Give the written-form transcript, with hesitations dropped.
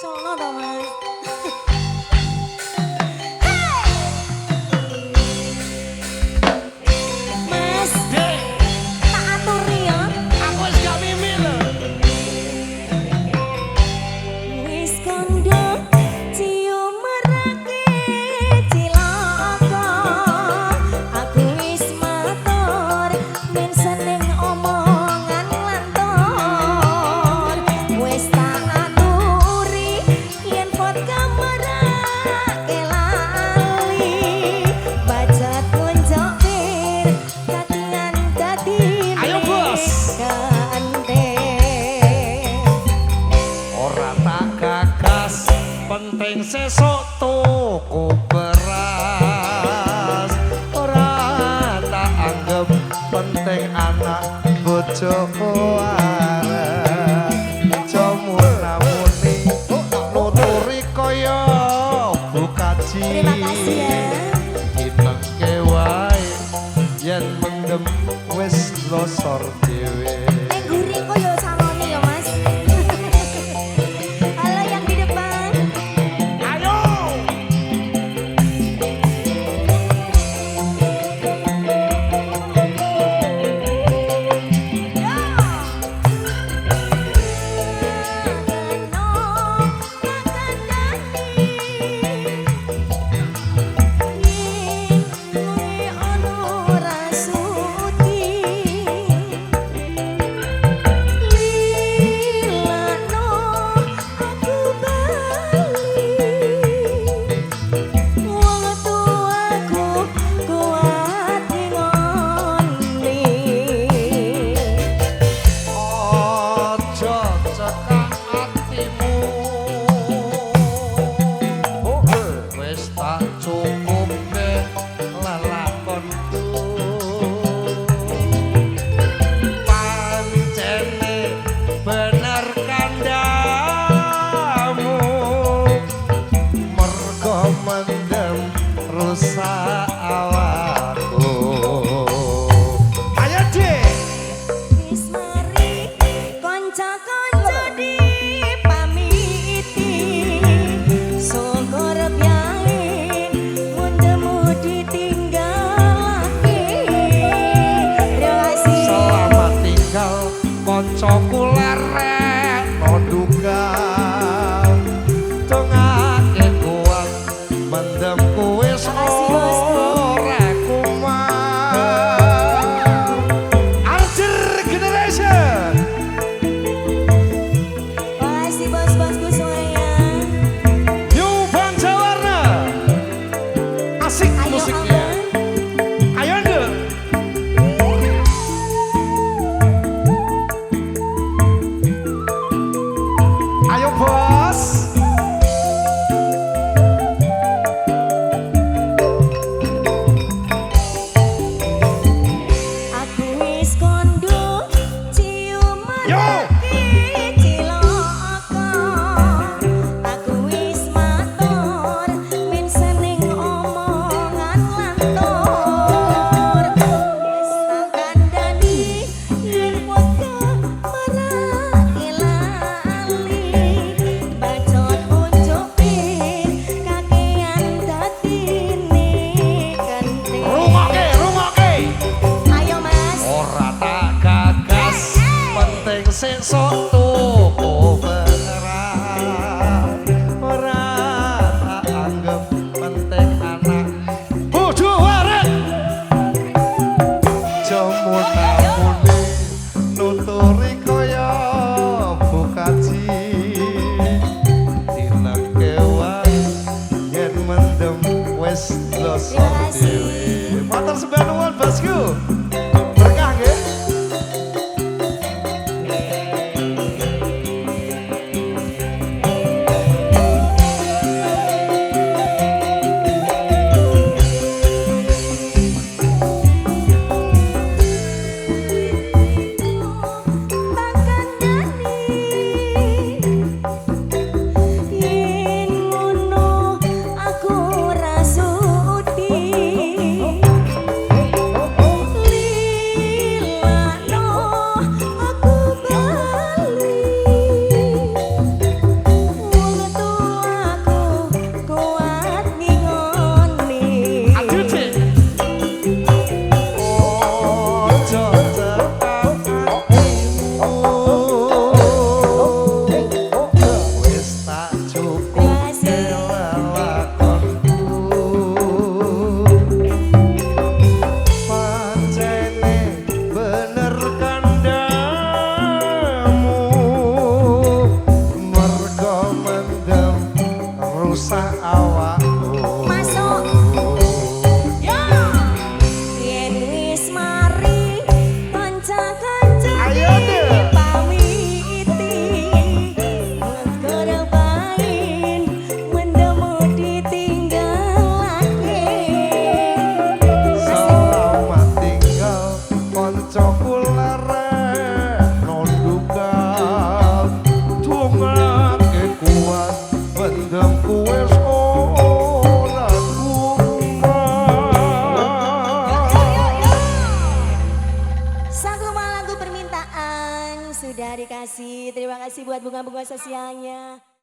Colno to Mas. Mas, Dek, tak aturi ya. aku wis gak mimik lho. Wis kondo cium merake cilaka. Aku wis matur men seneng omongan lantor. Wis tak aturi yen vodka merake lali. Bajat kunjok pir katingan dadi Ayo, Bos. ganteng. Ora tak gagas, penting sesuk tuku beras. Ora tak anggap penting anak bojo arek. Jamun-muni nuturi kaya bukaji. Terima kasih ya. Ditengke wae yen mendem wis losor dhewe. Gurih kok ya saloni ya Mas. Halo yang di depan. Ayo! Ojo cekak atimu. Wis tak cukupe lelakonku. Pancene bener kandamu. Mergo mendem rusak awakku. Ayo Dik. Wis mari kanca-kanca dipamiti. Syukur biae mundemu ditinggalake. Terima kasih. Selamat tinggal koncoku lerek no duga. Dongake kuat mendem wis Makasih, Bosku. ora kumat. Alter Generation. Makasih bos-bosku semuanya. New Bangsa Warna. Asik Ayo musiknya. Abang. Ayo Nduk. Ayo bos. Aku wis kondo cium Yo. merake cilaka. Aku wis matur men seneng omongan lantor. Wis tak kandhani yen vodka merake lali. Bacot sudah dikasih. Terima kasih buat bunga-bunga sosialnya.